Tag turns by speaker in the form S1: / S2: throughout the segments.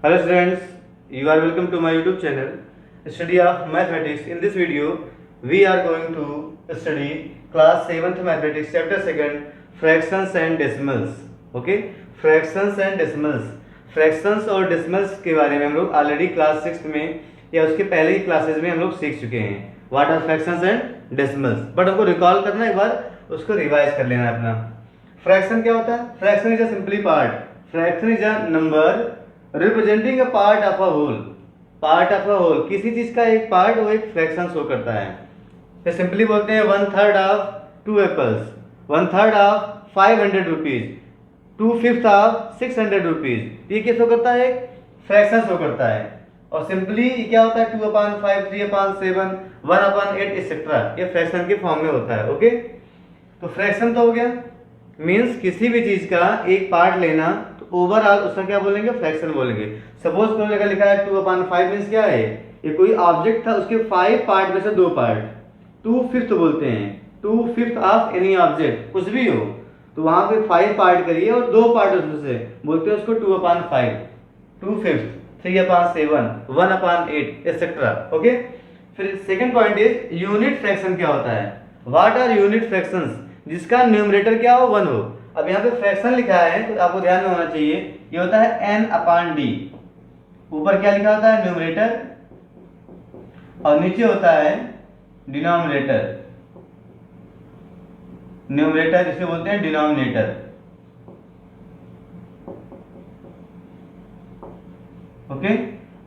S1: Hello students, you are welcome to my YouTube channel, Study of Mathematics. In this video, we are going to study class 7th Mathematics, chapter 2nd, Fractions and Decimals. Okay, Fractions and Decimals. Fractions और decimals के बारे में हम लोग already class 6 में या उसके पहले की क्लासेस में हम लोग सीख चुके हैं. What are fractions and decimals? But हमको रिकॉल करना है, एक बार उसको रिवाइज कर लेना है अपना. फ्रैक्शन क्या होता है? Fraction is a simply part. Fraction is a number representing a part of a whole. Part of a whole, किसी चीज का एक पार्ट वो एक फ्रैक्शन शो करता है. तो सिंपली बोलते हैं 1/3 of 2 apples, 1/3 of 500 rupees, 2/5 of 600 rupees. ये क्या शो करता है? एक फ्रैक्शन शो करता है. और सिंपली क्या होता है? 2/5, 3/7, 1/8 एक्सेट्रा. ये फ्रैक्शन के फॉर्म में होता है. ओके, तो फ्रैक्शन तो हो गया, मीन्स किसी भी चीज का एक पार्ट लेना, तो ओवरऑल उसका क्या बोलेंगे? फ्रैक्शन बोलेंगे. सपोज कोई जगह लिखा है 2/5 मीन्स क्या है? ये कोई ऑब्जेक्ट था, उसके 5 पार्ट में से 2 पार्ट, 2/5 बोलते हैं. 2/5 ऑफ एनी ऑब्जेक्ट, कुछ भी हो, तो वहां पे 5 पार्ट करिए और 2 पार्ट उसमें से बोलते हैं उसको 2/5, 2/5, 3/7, 1/8 एक्सेट्रा. ओके, फिर second point is unit fraction क्या होता है? What are unit fractions? जिसका न्यूमरेटर क्या हो? 1 हो. अब यहाँ पे फ्रैक्शन लिखा है तो आपको ध्यान में होना चाहिए, ये होता है n/d. ऊपर क्या लिखा होता है? न्यूमरेटर, और नीचे होता है डिनोमिनेटर. न्यूमरेटर जिसे बोलते हैं denominator. Okay,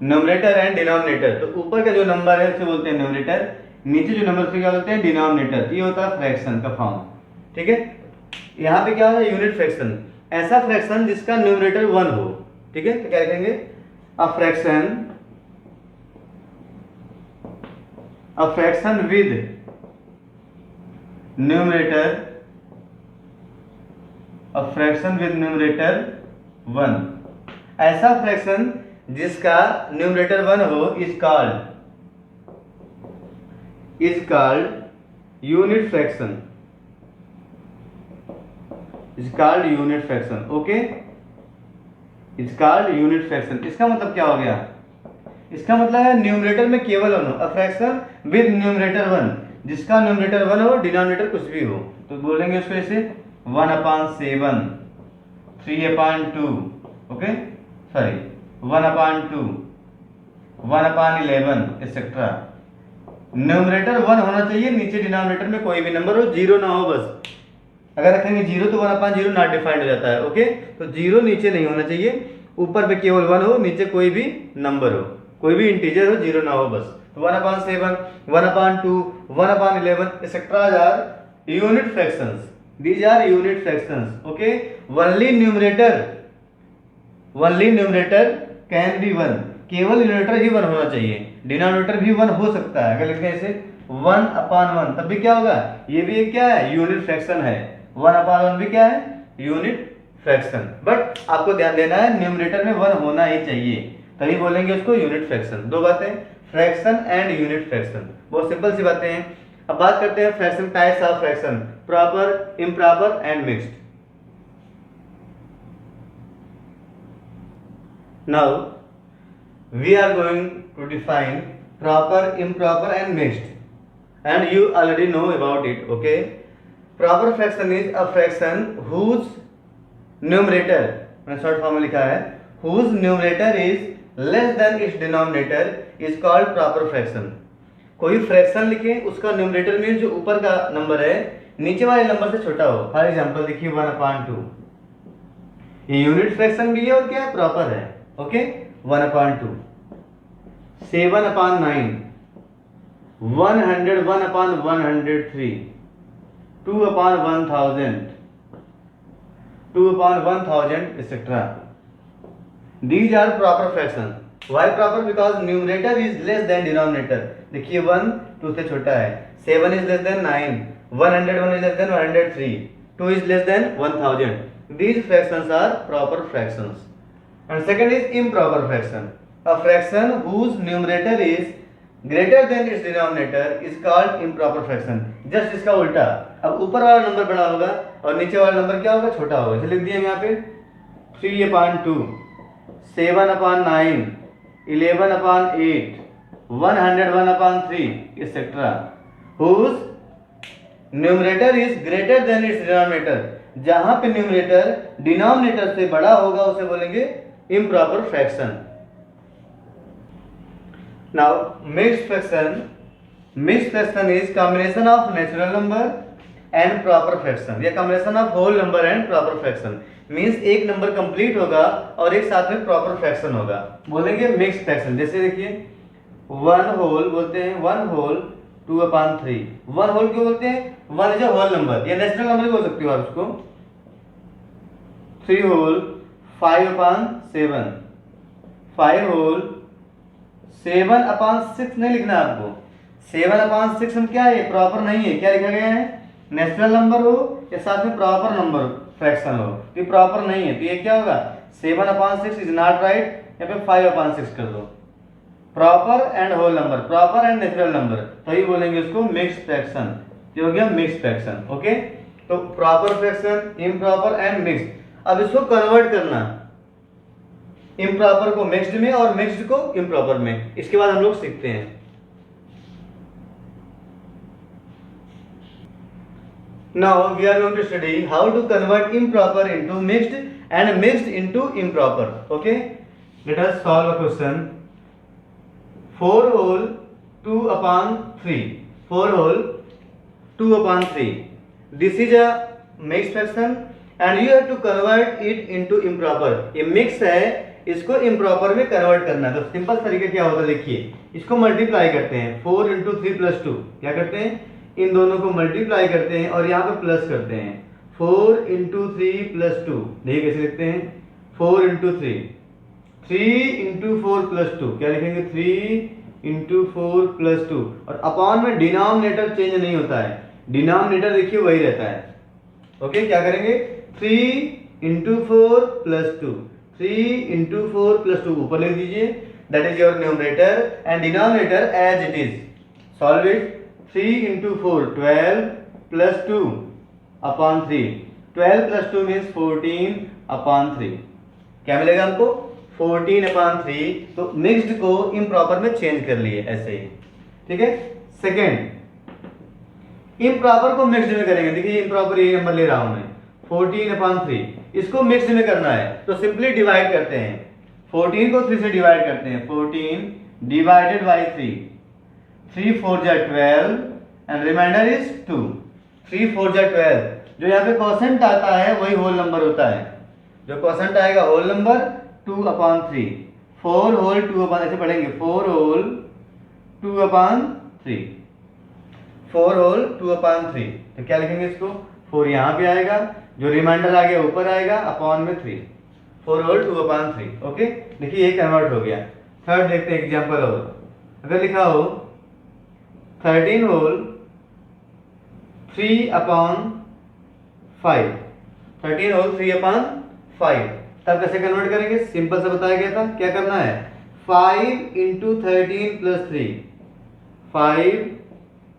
S1: numerator and denominator. तो ऊपर का जो नंबर है उसे बोलते हैं न्यूमरेटर, नीचे जो नंबर से क्या बोलते हैं? डिनोमिनेटर. ये होता है फ्रैक्शन का फॉर्म. ठीक है, यहाँ पे क्या होता है? Unit fraction. ऐसा फ्रैक्शन जिसका न्यूमरेटर 1 हो. ठीक है, तो क्या लिखेंगे? A fraction with numerator, a fraction with numerator 1. ऐसा फ्रैक्शन जिसका न्यूमरेटर 1 हो is called unit fraction. is called unit fraction. okay, it's called unit fraction. इसका मतलब क्या हो गया? इसका मतलब है न्यूमरेटर में केवल 1 हो. अ फ्रैक्शन विद न्यूमरेटर 1, जिसका न्यूमरेटर 1 हो, डिनोमिनेटर कुछ भी हो. तो बोलेंगे उसको ऐसे 1/7, 3/2, ओके, सॉरी 1/2, 1/11 एक्सेट्रा. न्यूमरेटर 1 होना चाहिए, नीचे डिनोमिनेटर में कोई भी नंबर हो, 0 ना हो बस. अगर रखेंगे 0 तो 1/0 नॉट डिफाइंड हो जाता है. ओके, तो 0 नीचे नहीं होना चाहिए, ऊपर पे केवल 1 हो, नीचे कोई भी नंबर हो, कोई भी इंटीजर हो, 0 ना हो बस. तो 1/7, 1/2, 1/11 etcetera are unit fractions. These are unit fractions. Okay, only numerator can be 1. केवल न्यूमरेटर ही 1 होना चाहिए, डिनोमिनेटर भी 1 हो सकता है. अगर लिखते हैं इसे 1/1, तब भी क्या होगा? ये भी एक क्या है? यूनिट फ्रैक्शन है. 1/1 भी क्या है? Unit fraction. बट आपको ध्यान देना है, न्यूमरेटर में 1 होना ही चाहिए, तभी बोलेंगे उसको यूनिट फ्रैक्शन. दो बातें, फ्रैक्शन एंड यूनिट फ्रैक्शन, बहुत सिंपल सी बातें हैं. अब बात करते हैं fraction, types of fraction, proper, improper and mixed. Now we are going to define proper, improper and mixed, and you already know about it. okay, proper fraction is a fraction whose numerator, मैंने short form में लिखा है, whose numerator is less than its denominator is called proper fraction. कोई fraction लिखें, उसका numerator mean जो ऊपर का नंबर है नीचे वाले नंबर से छोटा हो. फॉर एग्जांपल देखिए 1/2, ये यूनिट फ्रैक्शन भी है और क्या है? प्रॉपर है. Okay, 1/2, 7/9, 101/103, 2/1000, 2/1000 etc. These are proper fractions. Why proper? Because numerator is less than denominator. देखिए 1 2 से छोटा है, 7 is less than 9, 101 is less than 103, 2 is less than 1000. These fractions are proper fractions. And second is improper fraction. A fraction whose numerator is greater than its denominator is called improper fraction. Just इसका उल्टा. अब ऊपर वाला number बड़ा होगा और नीचे वाला नंबर क्या होगा? छोटा होगा. लिख दिए यहाँ पे 3/2, 7/9, 11/8, 101/3 etc. whose numerator is greater than its denominator. जहां पे न्यूमरेटर डिनोमिनेटर से बड़ा होगा उसे बोलेंगे improper fraction. Now mixed fraction is combination of natural number and proper fraction, या combination of whole number and proper fraction. Means एक number complete होगा और एक साथ में प्रॉपर फ्रैक्शन होगा, बोलेंगे मिक्स्ड फ्रैक्शन। जैसे देखिए 1 होल बोलते हैं, 1 होल 2/3। 1 होल क्यों बोलते हैं? 1 इज अ होल नंबर, या नेचुरल नंबर भी बोल सकते हो आप उसको। 3 होल 5/7, 5 होल 7/6 नहीं लिखना आपको। 7/6 हम क्या है, प्रॉपर नहीं है, क्या लिखा गया है? नेचुरल नंबर हो या साथ में प्रॉपर नंबर फ्रैक्शन हो, ये प्रॉपर नहीं है, तो ये क्या होगा? 7/6 इज नॉट राइट, या फिर 5/6 कर दो। Proper and whole number, proper and natural number, तो ये बोलेंगे इसको मिक्स्ड फ्रैक्शन। ये हो गया मिक्स्ड फ्रैक्शन। ओके, तो proper fraction, improper and mixed. अब इसको कन्वर्ट करना, इम्प्रॉपर को मिक्स्ड में और मिक्स्ड को इम्प्रॉपर में, इसके बाद हम लोग सीखते हैं। Now we are going to study how to convert improper into mixed and mixed into improper. Okay, let us solve a question. 4 whole 2/3, 4 whole 2/3. This is a mixed fraction and you have to convert it into improper. ये mix है, इसको improper में convert करना है। तो simple तरीका क्या होता है, देखिए इसको मल्टीप्लाई करते हैं। 4 × 3 + 2, क्या करते हैं? इन दोनों को मल्टीप्लाई करते हैं और यहाँ पे प्लस करते हैं। 4 × 3 + 2, देखिए कैसे लिखते हैं? 4 × 3, 3 × 4 + 2, क्या लिखेंगे? 3 × 4 + 2, और अपॉन में डिनोमिनेटर चेंज नहीं होता है, डिनोमिनेटर देखिए वही रहता है। ओके, क्या करेंगे? 3 × 4 + 2, 3 × 4 + 2 ऊपर लिख दीजिए, that is your numerator and denominator as it is. Solve it. 3 × 4 12 + 2/3, 12 + 2 means 14/3। क्या मिलेगा हमको? 14/3। तो मिक्स्ड को इम्प्रॉपर में चेंज कर लिए ऐसे ही, ठीक है। सेकेंड, इम्प्रॉपर को मिक्स्ड में करेंगे। देखिए इम्प्रॉपर ये नंबर ले रहा हूं मैं, 14/3, इसको मिक्स्ड में करना है तो सिंपली डिवाइड करते हैं। 14 को 3 से डिवाइड करते हैं, 14 डिवाइडेड बाई 3, 3 4 जा 12 एंड रिमाइंडर इज 2। 3 4 जा 12, जो यहाँ पे क्वोशंट आता है वही होल नंबर होता है। जो क्वोशंट आएगा होल नंबर 2/3, 4 होल 2 ऐसे पढ़ेंगे, 4 होल 2/3, 4 होल 2/3। तो क्या लिखेंगे इसको? 4 यहाँ पे आएगा, जो रिमाइंडर आ गया ऊपर आएगा, अपॉन में 3, 4 होल 2/3। ओके, देखिए ये कन्वर्ट हो गया। थर्ड देखते हैं एग्जांपल और। अगर लिखा हो 13 होल 3/5, 13 होल 3/5, तब कैसे कन्वर्ट करेंगे? सिंपल से बताया गया था, क्या करना है? 5 × 13 + 3, 5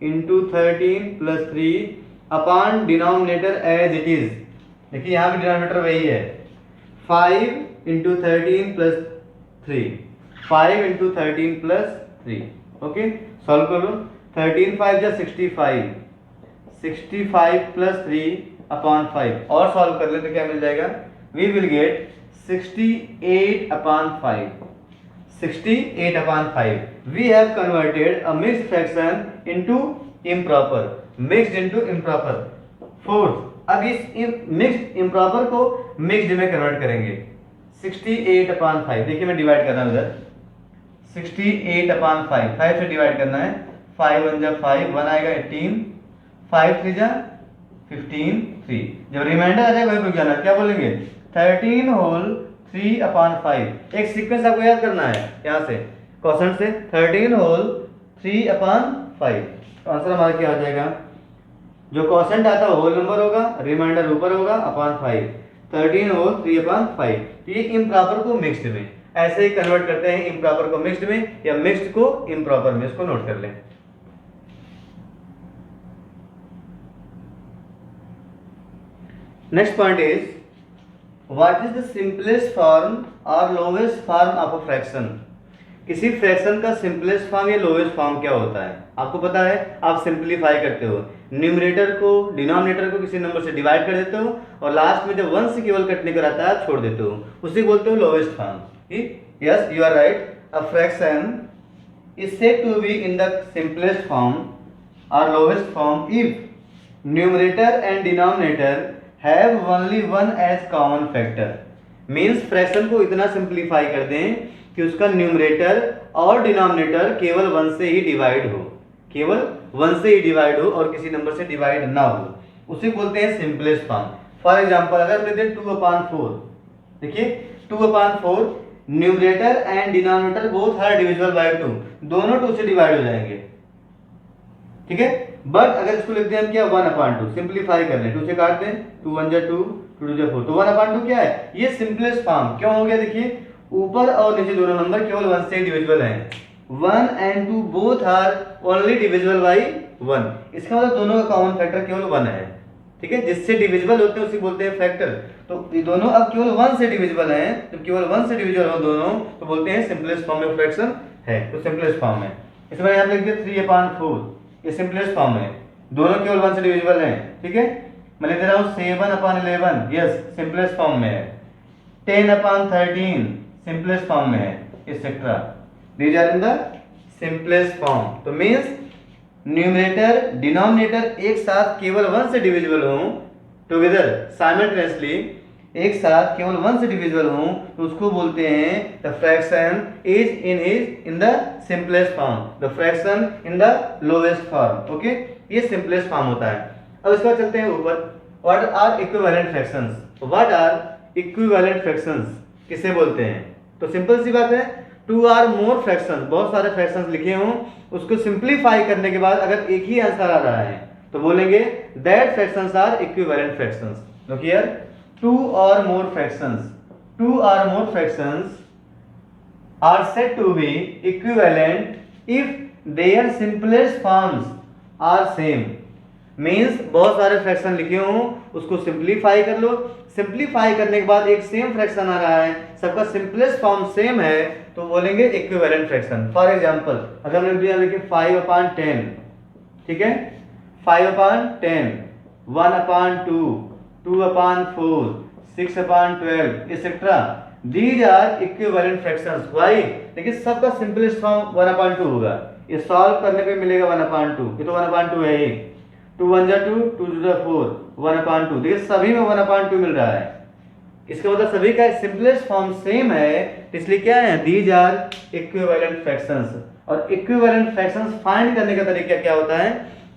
S1: × 13 + 3 upon denominator as it is. देखिए यहाँ भी डिनोमिनेटर वही है, 5 × 13 + 3, 5 × 13 + 3। ओके, सॉल्व कर लो। 13 5 जा 65, 65 + 3/5, और सॉल्व कर ले तो क्या मिल जाएगा? We will get 68/5, 68/5। We have converted a mixed fraction into improper, mixed into improper. Fourth, अब इस मिक्स्ड इम्प्रॉपर को मिक्स्ड में कन्वर्ट करेंगे। 68/5, देखिए मैं डिवाइड कर रहा हूं इधर, 68/5, 5 से डिवाइड करना है। 5 1 जा 5, 1 आएगा 18, 5 3 जा 15, 3। जब रिमाइंडर आ जाएगा वही रुक जाना, क्या बोलेंगे? 13 होल 3/5। एक सीक्वेंस आपको याद करना है यहाँ से, क्वोशंट से, 13 होल 3/5। तो आंसर हमारा क्या आ जाएगा? जो क्वोशंट आता है होल नंबर होगा, रिमाइंडर ऊपर होगा, अपॉन 5, 13 होल 3/5। ये इम्प्रॉपर को मिक्स्ड में ऐसे ही कन्वर्ट करते हैं, इम्प्रॉपर को मिक्स्ड में या मिक्स्ड को इम्प्रॉपर में। इसको नोट कर लें। Next point is what is the simplest form और lowest form of a fraction. किसी फ्रैक्शन का सिंपलेस्ट फॉर्म या लोवेस्ट फॉर्म क्या होता है? आपको पता है, आप सिंप्लीफाई करते हो, न्यूमरेटर को डिनोमिनेटर को किसी नंबर से डिवाइड कर देते हो और लास्ट में जब 1 से केवल कटने का रहता है छोड़ देते हो, उसे बोलते हो lowest form. Yes, you are right. A fraction is said to be in the simplest form or lowest form if numerator and denominator have only one as common factor। Means fraction को इतना simplify कर दें कि उसका numerator और denominator केवल 1 से ही divide हो, केवल 1 से ही डिवाइड हो और किसी नंबर से डिवाइड ना हो, उसे बोलते हैं सिंपलेस्ट फॉर्म। फॉर एग्जांपल अगर लेते हैं 2/4, देखिए 2/4 numerator and denominator both are divisible by 2, दोनों 2 से डिवाइड हो जाएंगे, ठीक है। बट अगर इसको लिखते हैं हम क्या 1/2, सिंप्लीफाई कर लें, 2 से काट दें, 2 1 जा 2, 2 2 जा 4, तो 1/2 क्या है? ये सिंपलेस्ट फॉर्म क्यों हो गया? देखिए ऊपर और नीचे दोनों नंबर केवल 1 से डिविजिबल हैं, 1 and 2 both are only divisible by 1, इसका मतलब दोनों का कॉमन फैक्टर केवल 1 है, ठीक है। जिससे डिविजिबल होते हैं उसे बोलते हैं फैक्टर। तो ये दोनों अब केवल 1 से डिविजिबल हैं, जब केवल 1 से डिविजिबल हो दोनों तो बोलते हैं सिंपलेस्ट फॉर्म ऑफ फ्रैक्शन है, तो सिंपलेस्ट फॉर्म है। इसमें यहां लिख दिया 3/4, ये सिंपलेस्ट फॉर्म है, दोनों केवल 1 से डिविजिबल हैं, ठीक है। मैं लिख दे रहा हूं 7/11, यस सिंपलेस्ट फॉर्म में है। 10/13 सिंपलेस्ट फॉर्म में है, etcetera, these are in the simplest form. तो मींस न्यूमरेटर डिनोमिनेटर एक साथ केवल 1 से डिविजिबल हो, टुगेदर साइमल्टेनियसली एक साथ केवल 1 से डिविजिबल हो, तो उसको बोलते हैं the fraction is in the simplest form, the fraction in the lowest form. Okay, ये सिंपलेस्ट फॉर्म होता है। अब इसके बाद चलते हैं ऊपर, what are equivalent fractions. What are equivalent fractions किसे बोलते हैं? तो सिंपल सी बात है, 2 or more फ्रैक्शंस, बहुत सारे फ्रैक्शंस लिखे हों, उसको सिंप्लीफाई करने के बाद अगर एक ही आंसर आ रहा है तो बोलेंगे that fractions are equivalent fractions. Look here, 2 or more fractions, 2 or more fractions are said to be equivalent if their simplest forms are same। Means बहुत सारे फ्रैक्शन लिखे हों, उसको सिंप्लीफाई कर लो, सिंप्लीफाई करने के बाद एक सेम फ्रैक्शन आ रहा है, सबका सिंपलेस्ट फॉर्म सेम है, तो बोलेंगे इक्विवेलेंट फ्रैक्शन। फॉर एग्जांपल अगर हमने दिया देखिए 5/10, ठीक है, 5/10, 1/2, 2/4, 6/12 etcetera, these are equivalent fractions. Why? देखिए सबका सिंपलेस्ट फॉर्म 1/2 होगा, ये सॉल्व करने पे मिलेगा 1/2, ये तो 1/2 है ही, 2 1 जा 2, 2 2 जा 4, 1/2, देखिए सभी में 1/2 मिल रहा है, इसका मतलब सभी का सिंपलेस्ट फॉर्म सेम है, इसलिए क्या है, दीज आर इक्विवेलेंट फ्रैक्शंस। और इक्विवेलेंट फ्रैक्शंस फाइंड करने का तरीका क्या होता है,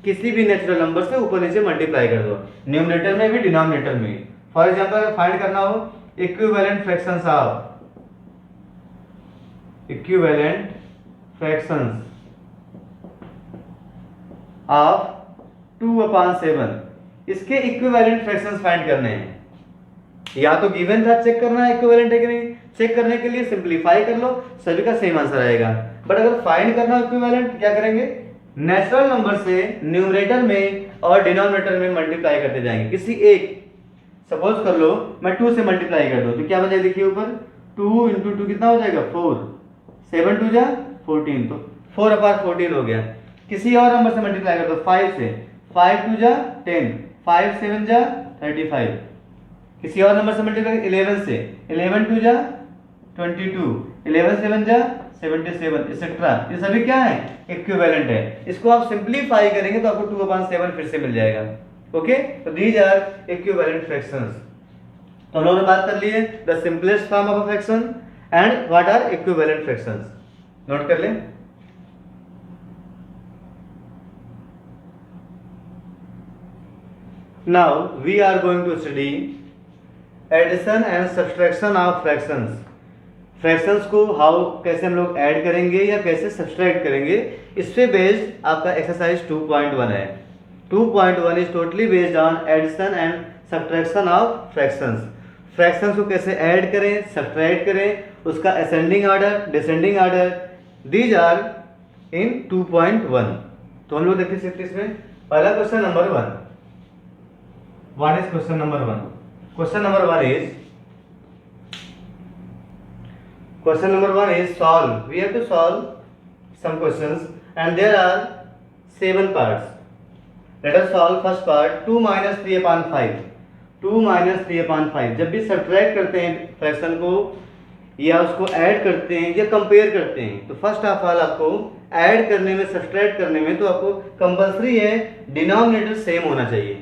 S1: किसी भी नेचुरल नंबर से ऊपर नीचे मल्टीप्लाई कर दो, न्यूमरेटर में भी डिनोमिनेटर में। फॉर एग्जांपल फाइंड करना हो इक्विवेलेंट फ्रैक्शंस ऑफ 2/7, इसके इक्विवेलेंट फ्रैक्शंस फाइंड करने हैं। या तो गिवन था, चेक करना है इक्विवेलेंट है कि नहीं, चेक करने के लिए सिंप्लीफाई कर लो, सभी का सेम आंसर आएगा। बट अगर फाइंड करना इक्विवेलेंट, क्या करेंगे, नेचुरल नंबर से न्यूमरेटर में और डिनोमिनेटर में मल्टीप्लाई करते जाएंगे। किसी एक, सपोज कर लो मैं 2 से मल्टीप्लाई कर दूं तो क्या बचेगा, देखिए ऊपर 2 × 2 कितना हो जाएगा 4, 7 2 जा 14, तो 4/14 हो गया। किसी और नंबर से मल्टीप्लाई कर दो 5 से, 5 2 जा 10, 5 7 जा 35, किसी और नंबर से मल्टीप्लाई 11 से, 11 2 जा 22, 11 7 जा 77 एक्सेट्रा, ये सभी क्या है, इक्विवेलेंट है। इसको आप सिंप्लीफाई करेंगे तो आपको 2/7 फिर से मिल जाएगा। ओके, तो दीज आर इक्विवेलेंट फ्रैक्शंस। तो हम लोगों ने बात कर ली है the simplest form of a fraction and what are equivalent fractions. Note कर लें। Now we are going to study addition and subtraction of fractions। Fractions को हाउ, कैसे हम लोग ऐड करेंगे या कैसे सब्सट्रैक्ट करेंगे, इस पे बेस्ड आपका एक्सरसाइज 2.1 है। 2.1 is totally based on addition and subtraction of fractions. Fractions को कैसे ऐड करें, सब्ट्रैक्ट करें, उसका ascending order, descending order, these are in 2.1। तो हम लोग देख सकते हैं इसमें पहला question number 1। What is question number 1? Question number 1 is Question number 1 is solve. We have to solve some questions and there are 7 parts. Let us solve first part 2 minus 3 upon 5. 2 minus 3 upon 5. जब भी subtract करते हैं fraction को या उसको add करते हैं या कंपेयर करते हैं तो फर्स्ट ऑफ ऑल आपको ऐड करने में सब्ट्रैक्ट करने में तो आपको कंपलसरी है डिनोमिनेटर सेम होना चाहिए।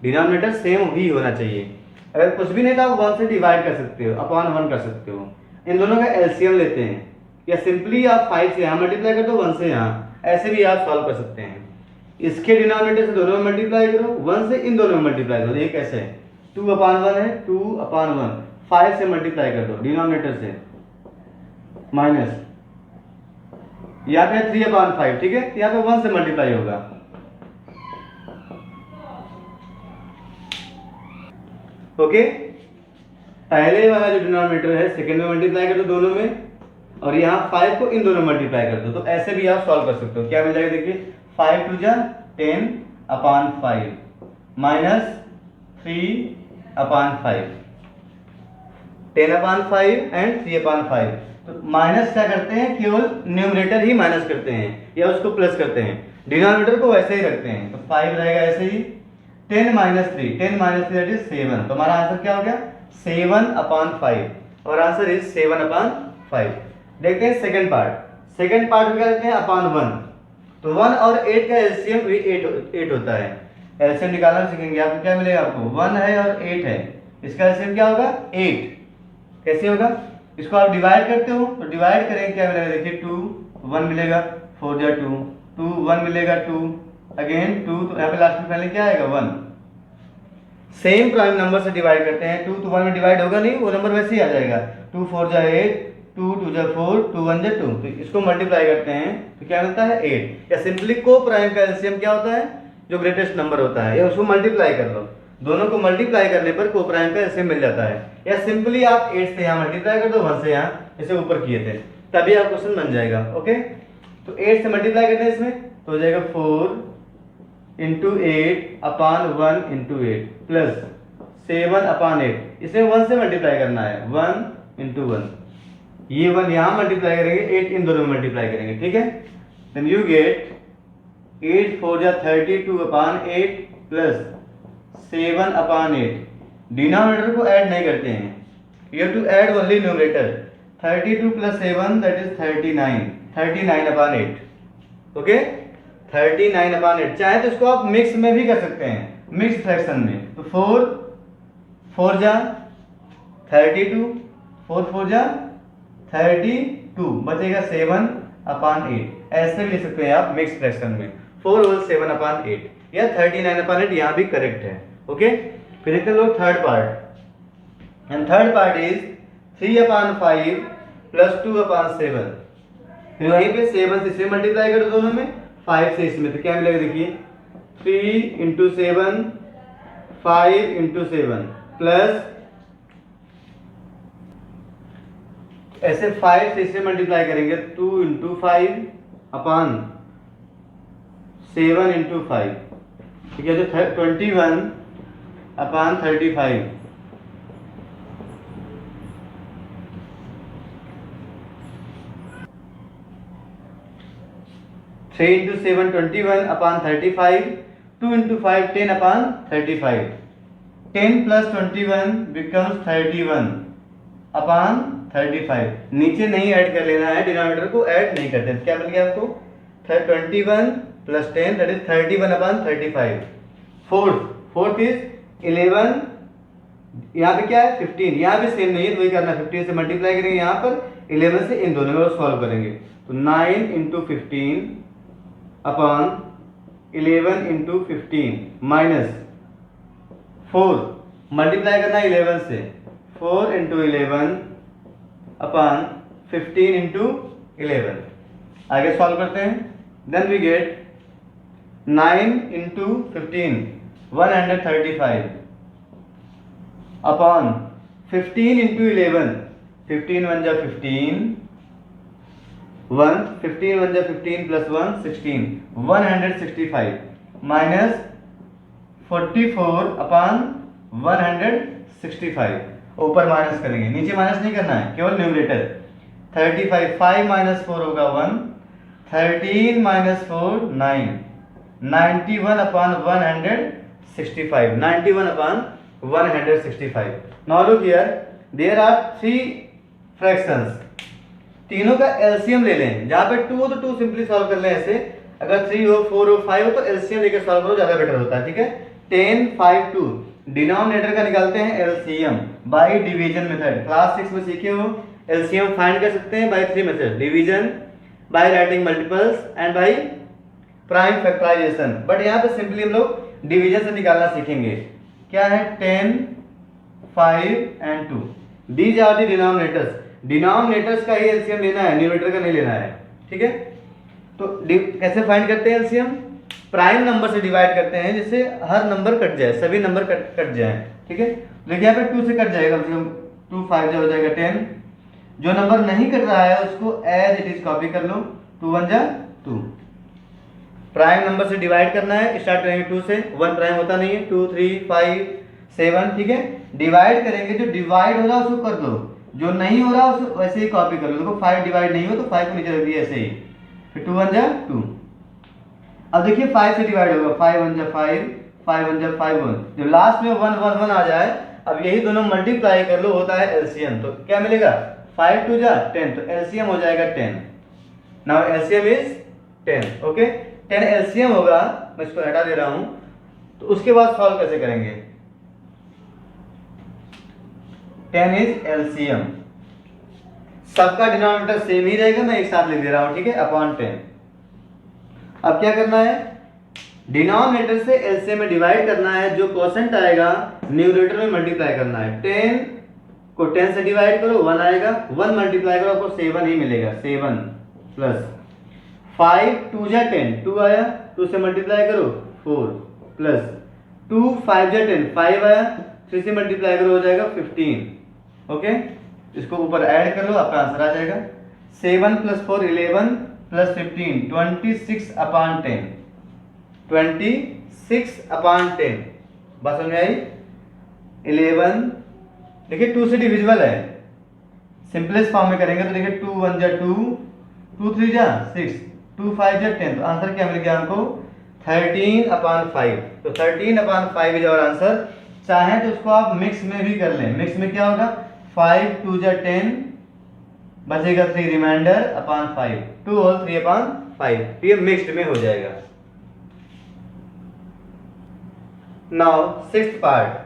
S1: डिनोमिनेटर सेम ही होना चाहिए। अगर कुछ भी नहीं तो आप 1 से डिवाइड कर सकते हो, अपॉन 1 कर सकते हो। इन दोनों का एलसीएम लेते हैं या सिंपली आप 5 से यहाँ मल्टीप्लाई कर दो 1 से यहाँ, ऐसे भी आप सॉल्व कर सकते हैं। इसके डिनोमिनेटर से दोनों में मल्टीप्लाई करो, 1 से इन दोनों में मल्टीप्लाई करो। ये कैसे है 2 अपॉन 1 है, 2 अपॉन 1 5 से मल्टीप्लाई कर दो डिनोमिनेटर से माइनस यहाँ पे 3 अपॉन 5, ठीक है, यहाँ पे 1 से मल्टीप्लाई होगा। ओके, पहले वाला जो डिनोमिनेटर है सेकंड में मल्टीप्लाई कर दो दोनों में और यहाँ 5 को इन दोनों में मल्टीप्लाई कर दो, तो ऐसे भी आप सॉल्व कर सकते हो। क्या मिल जाएगा देखिए 5 2 जा 10 upon 5 minus 3 upon 5, 10 upon 5 and 3 upon 5। तो माइनस क्या करते हैं, केवल न्यूमरेटर ही माइनस करते हैं या उसको प्लस करते हैं, डिनोमिनेटर को वैसे ही रखते हैं। तो 5 रहेगा ऐसे ही, 10 माइनस 3, 10 माइनस 3 दैट इज 7। तो हमारा आंसर क्या हो गया 7 अपॉन 5 और आंसर इज 7 अपॉन 5। देखते हैं सेकंड पार्ट। सेकंड पार्ट में क्या करते हैं अपॉन 1। तो 1 और 8 का एलसीएम भी 8 होता है। एलसीएम निकालना सीखेंगे। आपको क्या मिलेगा, आपको 1 है और 8 है, इसका एलसीएम क्या होगा 8। कैसे होगा, इसको आप डिवाइड करते हो तो डिवाइड करेंगे क्या मिलेगा देखिए 2 1 मिलेगा, 4 जा 2 2 1 मिलेगा 2 अगेन 2, तो यहाँ पे लास्ट में पहले क्या आएगा 1। सेम प्राइम नंबर से डिवाइड करते हैं, 2 तो 1 में डिवाइड होगा नहीं, वो नंबर वैसे ही आ जाएगा। 2 4 जा 8, 2 2 जा 4, 2 1 जा 2, तो इसको मल्टीप्लाई करते हैं तो क्या मिलता है 8। या सिंपली को प्राइम का एलसीएम क्या होता है, जो ग्रेटेस्ट नंबर होता है, या उसको मल्टीप्लाई कर लो। दोनों को मल्टीप्लाई करने पर को प्राइम का एलसीएम मिल जाता है। या सिंपली आप 8 से यहाँ मल्टीप्लाई कर दो 1 से यहाँ, जैसे ऊपर किए थे, तभी आप क्वेश्चन बन जाएगा। ओके, तो 8 से मल्टीप्लाई करते हैं इसमें तो हो जाएगा 4 into 8 upon 1 into 8 plus 7 upon 8। इसमें 1 से मल्टीप्लाई करना है, 1 इंटू 1, ये 1 यहाँ मल्टीप्लाई करेंगे, 8 इन दोनों में मल्टीप्लाई करेंगे, ठीक है। देन यू गेट 8 4 जा 32 अपॉन 8 प्लस 7 अपॉन 8। डिनोमिनेटर को ऐड नहीं करते हैं, you have to add only numerator. 32 plus 7 that is 39, 39 upon 8। Okay, 39 upon 8। चाहे तो इसको आप मिक्स में भी कर सकते हैं, मिक्स फ्रैक्शन में। तो 4 4 जा 32, 4 4 जा 32, बचेगा 7 अपॉन 8। ऐसे भी लिख सकते हैं आप मिक्स फ्रैक्शन में, 4 होल 7 अपॉन 8 या 39 अपॉन 8 यहाँ भी करेक्ट है। ओके, फिर देखते हैं लोग third part. And third part is 3 upon 5 plus 2 upon 7। फिर वहीं पे 7 से इसमें मल्टीप्लाई करो दोनों में, 5 से इसमें, तो क्या मिलेगा देखिए 3 इंटू 7 5 इंटू 7 प्लस ऐसे 5 से इसमें मल्टीप्लाई करेंगे 2 इंटू 5 अपॉन 7 इंटू 5, ठीक है। तो 21 upon 35 3 into 7 21 upon 35, 2 into 5 10 upon 35। 10 plus 21 becomes 31 upon 35। नीचे नहीं ऐड कर लेना है, डिनोमिनेटर को ऐड नहीं करते। क्या मिल गया आपको 21 plus 10 that is 31 upon 35। Fourth is 11, यहाँ पे क्या है 15, यहाँ भी सेम नहीं है तो वही करना, 15 से मल्टीप्लाई करेंगे यहाँ पर, 11 से इन दोनों में सॉल्व करेंगे। तो 9 into 15 upon 11 into 15 minus 4, multiply करना है 11 से, 4 इंटू 11 अपॉन 15 इंटू 11। आगे सॉल्व करते हैं। Then we get 9 into 15 135 upon 15 into 11, 15 1 जा 15 1, 15 1 जा 15 प्लस 1 16, 165 माइनस 44 अपॉन 165। ऊपर माइनस करेंगे, नीचे माइनस नहीं करना है, केवल न्यूमरेटर। 35, 5 माइनस 4 होगा 1, 13 minus 4 9, 91 upon 165, 91 upon 165. Now look here, there are 3 fractions. तीनों का एलसीएम ले लें, जहाँ पे 2 हो तो 2 सिंपली सॉल्व कर लें ऐसे, अगर 3 हो 4 हो 5 हो तो एलसीएम लेकर सॉल्व करो, ज़्यादा बेटर होता है. ठीक है, 10 5 2, डिनोमिनेटर का निकालते हैं LCM by division method. Class 6 में सीखे हो एलसीएम फाइंड कर सकते हैं by 3 method, division, by writing multiples and by prime factorisation. But यहाँ पे सिंपली हम लोग डिवीजन से निकालना सीखेंगे. क्या है 10 5 and 2, these are the denominators. Denominators का ही एलसीएम लेना है, न्यूमरेटर का नहीं लेना है. ठीक है, तो कैसे फाइंड करते हैं एलसीएम? प्राइम नंबर से डिवाइड करते हैं जिससे हर नंबर कट जाए, सभी नंबर कट जाए. ठीक है, देखिए यहाँ पे 2 से कट जाएगा, 2 5 हो जाएगा 10. जो नंबर नहीं कट रहा है उसको एज इट इज कॉपी कर लो, 2 1 जा 2. प्राइम नंबर से डिवाइड करना है, स्टार्ट करेंगे 2 से, 1 प्राइम होता नहीं है, 2 3 5 7. ठीक है, डिवाइड करेंगे, जो डिवाइड हो रहा है उसको कर दो, जो नहीं हो रहा उसको वैसे ही कॉपी कर लो. देखो 5 डिवाइड नहीं हो तो 5 को नीचे रख दिया ऐसे ही, फिर 2 1 जा 2. अब देखिए 5 से डिवाइड होगा, 5 1 जा 5, 5 1 जा 5 1. जब लास्ट में 1 1 1 आ जाए, अब यही दोनों मल्टीप्लाई कर लो, होता है एलसीएम. तो क्या मिलेगा 5 2 जा 10, तो एलसीएम हो जाएगा 10. Now LCM is 10. Okay, 10 LCM होगा. मैं इसको हटा दे रहा हूं. तो उसके बाद सॉल्व कैसे करेंगे? 10 इज एलसीएम. सबका डिनोमिनेटर सेम ही रहेगा, मैं एक साथ लिख दे रहा हूं. ठीक है, अपॉन 10. अब क्या करना है, डिनोमिनेटर से एलसीएम में डिवाइड करना है, जो क्वोशंट आएगा न्यूमरेटर में मल्टीप्लाई करना है. 10 को 10 से डिवाइड करो 1 आएगा, 1 मल्टीप्लाई करो आपको 7 ही मिलेगा. 7 प्लस 5 2 जा 10, 2 आया, 2 से मल्टीप्लाई करो 4 प्लस 2 5 जा 10, 5 आया, 3 से मल्टीप्लाई करो हो जाएगा 15. ओके, इसको ऊपर ऐड कर लो, आपका आंसर आ जाएगा. 7 प्लस 4 11 प्लस 15 26 अपॉन 10, 26 अपॉन 10. बात समझ में आई? 11, देखिए 2 से डिविजिबल है, सिंपलेस्ट फॉर्म में करेंगे तो देखिए 2 1 जा 2, 2 3 जा 6, 2 5 जा 10. तो आंसर क्या मिल गया हमको 13 अपॉन 5. तो 13 अपॉन 5 इज आवर आंसर. चाहे तो उसको आप मिक्स में भी कर लें. मिक्स में क्या होगा 5 2 जा 10, बचेगा 3 रिमाइंडर अपॉन 5, 2 होल 3 अपॉन 5. तो ये मिक्स्ड में हो जाएगा. नाउ सिक्स्थ पार्ट,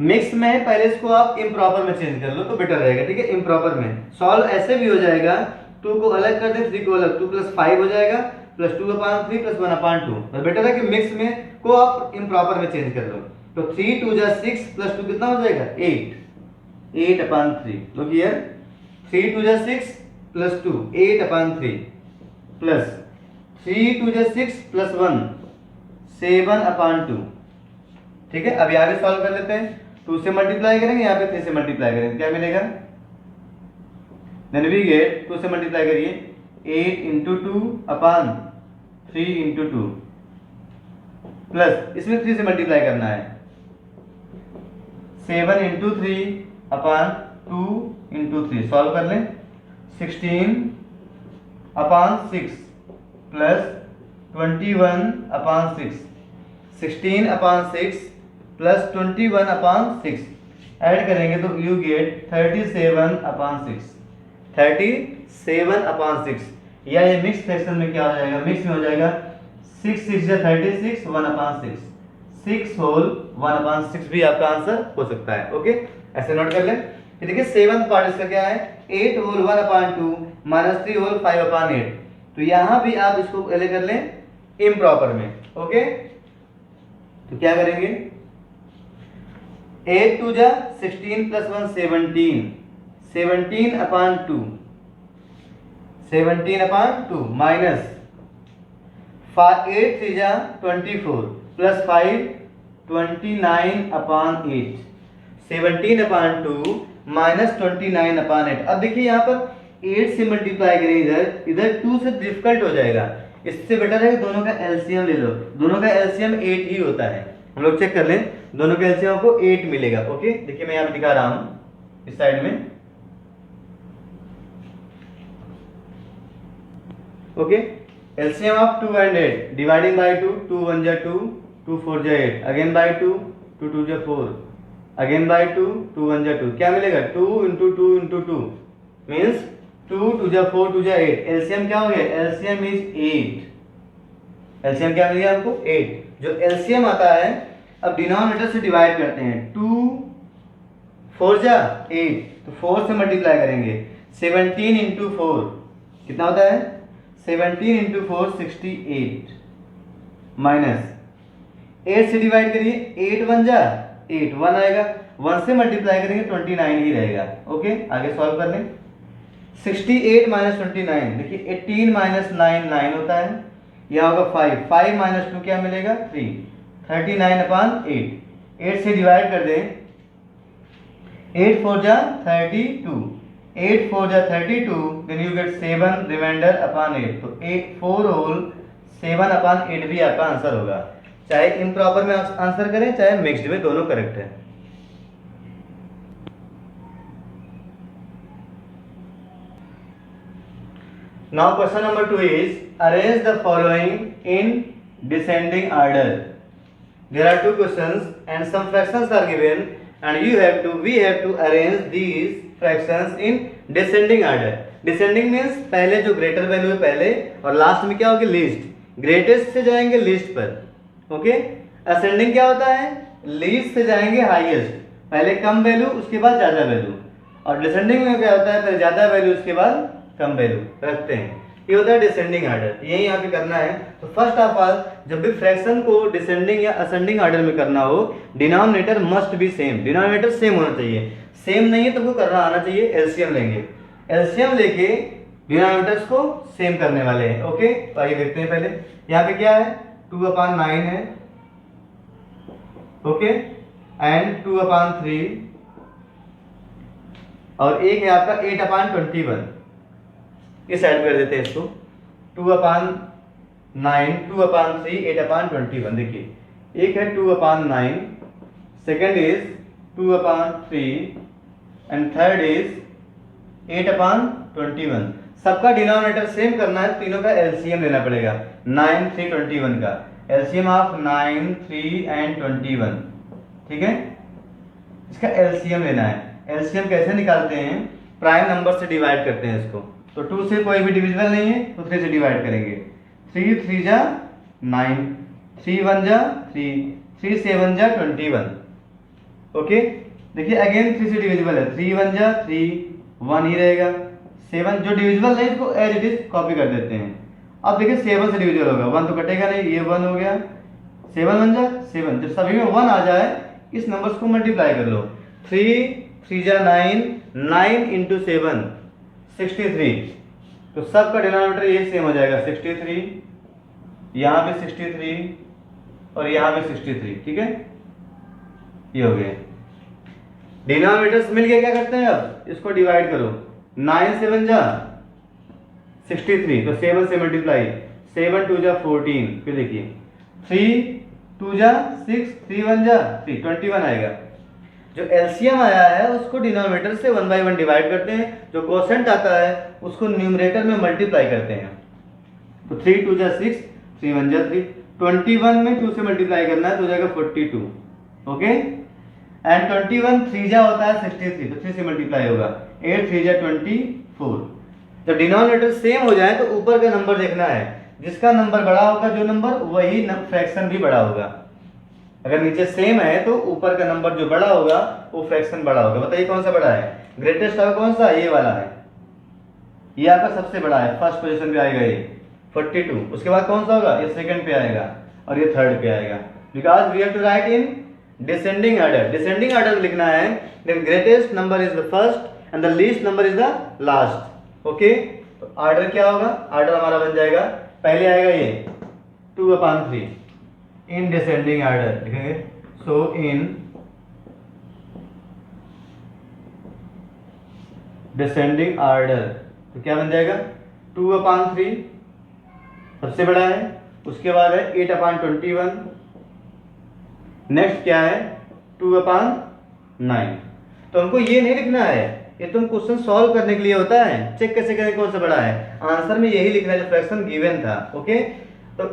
S1: मिक्स में पहले इसको आप इम्प्रॉपर में चेंज कर लो तो बेटर रहेगा. ठीक है, इम्प्रॉपर में सॉल्व ऐसे भी हो जाएगा, 2 को अलग कर दे, 3 को अलग, 2 प्लस 5 हो जाएगा, प्लस 2 अपॉन 3 प्लस 1 अपॉन 2. तो बेटर है कि मिक्स में को आप इम्प्रॉपर में चेंज कर लो. तो 3 2 जा 6 प्लस 2 कितना हो जाएगा 8, 8 अपॉन 3. लुक हियर, 3 2 जा 6 प्लस 2 8 अपॉन 3 प्लस 3 2 जा 6 प्लस 1 7 अपॉन 2. ठीक है, अब यहाँ पे सॉल्व कर लेते हैं. 2 से मल्टीप्लाई करेंगे, यहाँ पे 3 से मल्टीप्लाई करेंगे, क्या मिलेगा? देन वी गेट 2 से मल्टीप्लाई करिए 8 इंटू 2 अपॉन 3 इंटू 2 प्लस इसमें 3 से मल्टीप्लाई करना है 7 इंटू 3 अपॉन 2 इंटू 3. सॉल्व कर लें 16 upon 6 plus 21 upon 6, 16 upon 6 plus 21 upon 6 add करेंगे तो यू गेट 37 अपॉन 6, 37 अपॉन 6. या ये मिक्स फ्रैक्शन में क्या हो जाएगा, मिक्स में हो जाएगा 6 6 जा 36 1 अपॉन 6, 6 होल 1 अपॉन 6 भी आपका आंसर हो सकता है. ओके, ऐसे नोट कर लें. देखिए 7th पार्ट इसका क्या है 8 होल 1 अपॉन 2 माइनस 3 होल 5 अपॉन 8. तो यहाँ भी आप इसको पहले कर लें इम्प्रॉपर में. ओके, तो क्या करेंगे 8 2 जा 16 प्लस 1 17, 17 अपॉन 2, 17 अपॉन 2 माइनस 8 3 जा 24 plus 5 29 upon 8, 17 upon 2 minus 29 upon 8. अब देखिए यहाँ पर 8 से मल्टीप्लाई करें, इधर 2 से डिफिकल्ट हो जाएगा. इससे बेटर है कि दोनों का एलसीएम ले लो. दोनों का एलसीएम 8 ही होता है. हम लोग चेक कर लें, दोनों के एलसीएम आपको 8 मिलेगा. ओके, देखिए मैं यहाँ पे दिखा रहा हूँ इस साइड में okay, LCM of 2 and 8 dividing by 2, 2 1 जा 2, 2 4 जा 8, अगेन बाय 2, 2 2 जा 4, अगेन बाय 2, 2 1 जा 2, क्या मिलेगा 2 इंटू 2 इंटू 2 मीन्स 2 2 जा 4, 2 जा 8, एलसीएम क्या हो गया, एलसीएम इज 8, एलसीएम क्या मिल गया आपको 8। जो एलसीएम आता है अब डिनोमिनेटर से डिवाइड करते हैं, 2 4 जा 8, तो 4 से मल्टीप्लाई करेंगे, 17 इंटू 4 कितना होता है 17 इंटू 4 68 माइनस 8 से डिवाइड करिए, 8 1 जा 8, 1 आएगा, 1 से मल्टीप्लाई करेंगे 29 ही रहेगा। ओके, आगे सॉल्व कर लें, 68 माइनस 29, देखिए 18 माइनस 9 9 होता है, यह होगा 5, 5 माइनस 2 क्या मिलेगा 3, 39 अपॉन 8, 8 से डिवाइड कर दें, 8 4 जा 32, 8 4 जा 32, then you get 7 remainder upon 8, तो 8 4 होल 7 अपॉन 8 भी आपका आंसर होगा, चाहे इम्प्रॉपर में आंसर करें चाहे मिक्स्ड में, दोनों करेक्ट है। Now question number 2 is arrange the following in descending order. There are two questions and some fractions are given and we have to arrange these fractions in descending order. Descending means पहले जो greater value है पहले और last में क्या होगी list, greatest से जाएंगे लिस्ट पर। ओके, असेंडिंग क्या होता है, लीस्ट से जाएंगे हाईएस्ट, पहले कम वैल्यू उसके बाद ज्यादा वैल्यू, और डिसेंडिंग में क्या होता है पहले ज्यादा वैल्यू उसके बाद कम वैल्यू रखते हैं, ये होता है डिसेंडिंग ऑर्डर। यही यहाँ पे करना है। तो फर्स्ट ऑफ ऑल जब भी फ्रैक्शन को डिसेंडिंग या असेंडिंग ऑर्डर में करना हो, denominator must be same, denominator same होना चाहिए, सेम नहीं है तो वो करना आना चाहिए, एलसीएम लेंगे, एलसीएम लेके डिनोमिनेटर्स को सेम करने वाले हैं। ओके, तो आइए देखते हैं, पहले यहाँ पे क्या है 2/9 है, ओके, एंड 2/3 और एक है आपका 8/21, इस साइड कर देते हैं इसको, 2/9, 2/3, 8/21, देखिए एक है 2/9, second is 2/3 and third is 8/21। सबका डिनोमिनेटर सेम करना है, तीनों का एलसीएम लेना पड़ेगा, 9 3 21 का एलसीएम ऑफ 9 3 एंड 21, ठीक है, इसका एलसीएम लेना है। एलसीएम कैसे निकालते हैं, प्राइम नंबर से डिवाइड करते हैं इसको, तो 2 से कोई भी डिविजिबल नहीं है तो 3 से डिवाइड करेंगे, 3 3 जा 9, 3 1 जा 3, 3 7 जा 21। ओके, देखिए अगेन 3 से डिविजिबल है, 3 1 जा 3, 1 ही रहेगा, 7 जो डिविजिबल है इसको एज इट इज कॉपी कर देते हैं। अब देखिए 7 से डिविजिबल होगा, 1 तो कटेगा नहीं, ये 1 हो गया, 7 1 जा 7, जब सभी में 1 आ जाए इस नंबर्स को मल्टीप्लाई कर लो, 3 3 जा 9, 9 इंटू 7 63, तो सबका डिनोमिनेटर ये सेम हो जाएगा 63, यहाँ पे 63 और यहाँ पे 63, ठीक है, ये हो गए डिनोमिनेटर्स मिल गए। क्या करते हैं अब इसको डिवाइड करो, 9 7 जा 63, तो 7 से मल्टीप्लाई, 7 2 जा 14, फिर देखिए 3 2 जा 6, 3 1 जा 3, 21 आएगा। जो एलसीएम आया है उसको डिनोमिनेटर से 1 by 1 डिवाइड करते हैं, जो कोसेंट आता है उसको न्यूमरेटर में मल्टीप्लाई करते हैं, तो 3 2 जा 6, 3 1 जा 3, 21 में 2 से मल्टीप्लाई करना है तो हो जाएगा 42, ओके, एंड 21 3 जा होता है 63, तो 3 से मल्टीप्लाई होगा, 8 3 जा 24। जब डिनोमिनेटर सेम हो जाए तो ऊपर का नंबर देखना है, जिसका नंबर बड़ा होगा जो नंबर वही फ्रैक्शन भी बड़ा होगा, अगर नीचे सेम है तो ऊपर का नंबर जो बड़ा होगा वो फ्रैक्शन बड़ा होगा। बताइए कौन सा बड़ा है, ग्रेटेस्ट आपका कौन सा, ये वाला है, ये आपका सबसे बड़ा है, फर्स्ट पोजीशन पे आएगा ये 42, उसके बाद कौन सा होगा, ये सेकंड पे आएगा और ये थर्ड पे आएगा, because we have to write in descending order. Descending order लिखना है, then greatest number is the first and the least number is the last. Okay, तो ऑर्डर क्या होगा, ऑर्डर हमारा बन जाएगा, पहले आएगा ये 2/3 इन डिसेंडिंग ऑर्डर लिखेंगे, सो इन डिसेंडिंग ऑर्डर तो क्या बन जाएगा 2/3 सबसे बड़ा है, उसके बाद है 8/21, नेक्स्ट क्या है 2/9। तो हमको ये नहीं लिखना है ये तुम क्वेश्चन सॉल्व करने के लिए होता है, चेक कैसे करें कौन सा बड़ा है। आंसर में यही लिखना है जो फ्रैक्शन गिवन था। ओके, तो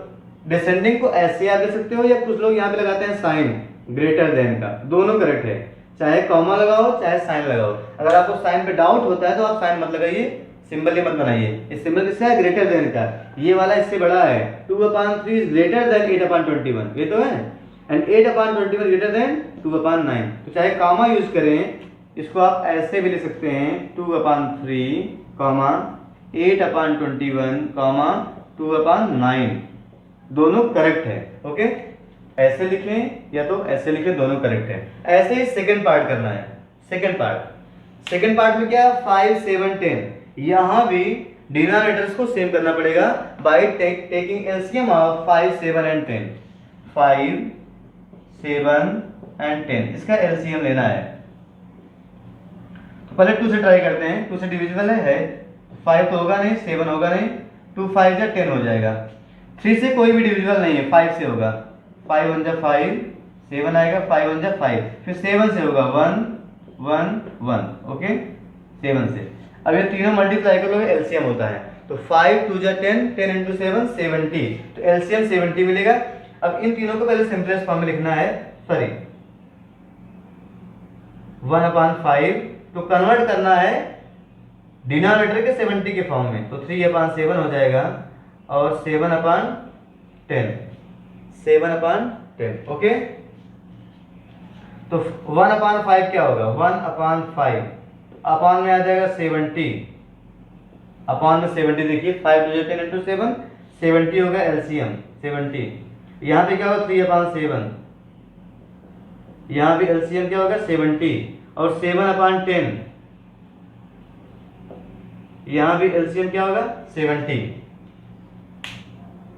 S1: डिसेंडिंग को ऐसे आप लिख सकते हो, या कुछ लोग यहाँ पे लगाते हैं साइन ग्रेटर देन का, दोनों करेक्ट है। चाहे कॉमा लगाओ चाहे साइन लगाओ। अगर आपको साइन पे डाउट होता है तो आप साइन मत लगाइए, सिंबल ही मत बनाइए। इस सिंबल किसका है, ग्रेटर देन का। ये वाला इससे बड़ा है, 2/3 इज ग्रेटर देन 8/21, ये तो है, एंड 8/21 ग्रेटर देन 2/9। तो चाहे कॉमा यूज करें, इसको आप ऐसे भी लिख सकते हैं 2/3 कॉमा 8/21 कॉमा 2/9, दोनों करेक्ट है। ओके, ऐसे लिखें या तो ऐसे लिखें, दोनों करेक्ट है। ऐसे ही सेकंड पार्ट करना है। सेकंड पार्ट में क्या, 5, 7, 10, यहां भी डिनोमिनेटर्स को सेम करना पड़ेगा by taking LCM of 5, 7 and 10। 5, 7 and 10 इसका एलसीएम लेना है। तो पहले 2 से ट्राई करते हैं, 2 से डिविजिबल है, 5 तो होगा नहीं, 7 होगा नहीं, 2 5 या 10 हो जाएगा। 3 से कोई भी डिविजिबल नहीं है, 5 से होगा, 5 1 जा 5, 7 आएगा, 5 1 जा 5, फिर 7 से होगा 1 1 1। ओके, 7 से अब ये तीनों मल्टीप्लाई करोगे एलसीएम होता है। तो 5 2 जा 10, 10 into 7 70, तो एलसीएम 70 मिलेगा। अब इन तीनों को पहले सिंपलेस्ट फॉर्म में लिखना है, सॉरी 1/5, तो कन्वर्ट करना है डिनोमिनेटर के 70 के फॉर्म में, तो 3/7 हो जाएगा और 7/10, 7/10। ओके, तो 1/5 क्या होगा, 1/5, अपान में आ जाएगा 70, अपान में 70 देखिए, 5 2 10 into 7 70 होगा एलसीएम 70। यहाँ पे क्या होगा 3/7, यहाँ भी एलसीएम क्या होगा 70, और 7/10 यहाँ भी एलसीएम क्या होगा 70।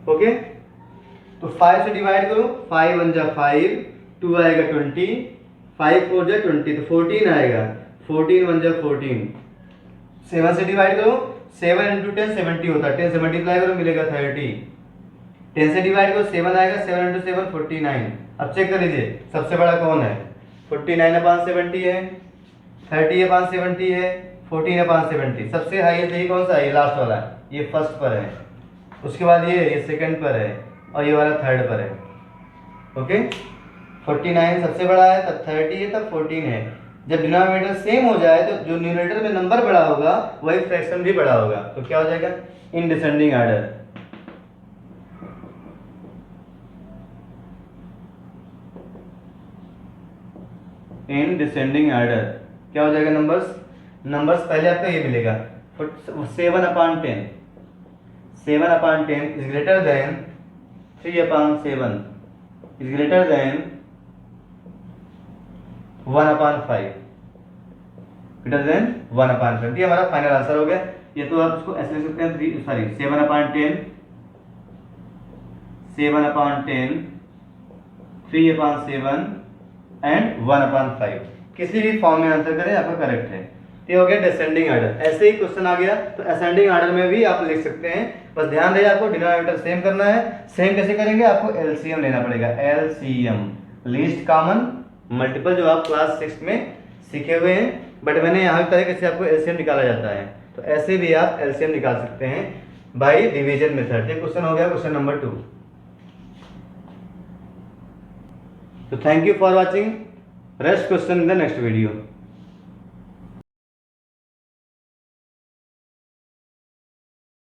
S1: ओके, तो 5 से डिवाइड करो, 5 1 जा 5, 2 आएगा 20, 5 4 जा 20, तो 14 आएगा, 14 1 जा 14। 7 से डिवाइड करो, 7 into 10 70 होता है, 10 से मल्टीप्लाई करो मिलेगा 30। 10 से डिवाइड करो 7 आएगा, 7 into 7 49। अब चेक कर लीजिए सबसे बड़ा कौन है, 49/70 है, 30/70 है, 14/70। सबसे हाईएस्ट यही कौन सा है, ये लास्ट वाला, ये फर्स्ट पर है, उसके बाद ये सेकंड पर है, और ये वाला थर्ड पर है। ओके, 49 सबसे बड़ा है, तब 30 है, तब 14 है। जब डिनोमिनेटर सेम हो जाए तो जो न्यूमरेटर में नंबर बड़ा होगा वही फ्रैक्शन भी बड़ा होगा, तो क्या हो जाएगा, इन डिसेंडिंग ऑर्डर। इन डिसेंडिंग ऑर्डर क्या हो जाएगा, नंबर्स पहले आपका ये मिलेगा 7/10, 7/10 is greater then 3/7 is greater then 1/5, greater than 1/5। ये हमारा फाइनल आंसर हो गया। ये तो आप इसको ऐसे लिख सकते हैं 7/10, 7/10, 3/7 एंड 1/5, किसी भी फॉर्म में आंसर करें आपका करेक्ट है। ये हो गया डिसेंडिंग ऑर्डर। ऐसे ही क्वेश्चन आ गया तो असेंडिंग ऑर्डर में भी आप लिख सकते हैं, बस ध्यान रहे आपको डिनोमिनेटर सेम करना है। सेम कैसे करेंगे, आपको एलसीएम लेना पड़ेगा, एलसीएम लीस्ट कॉमन मल्टीपल, जो आप क्लास 6 में सीखे हुए हैं, बट मैंने यहाँ तरीके से आपको एलसीएम निकाला जाता है, तो ऐसे भी आप एलसीएम निकाल सकते हैं बाय डिवीजन मेथड। ये क्वेश्चन हो गया क्वेश्चन नंबर 2। तो thank you for watching, rest question in the next video.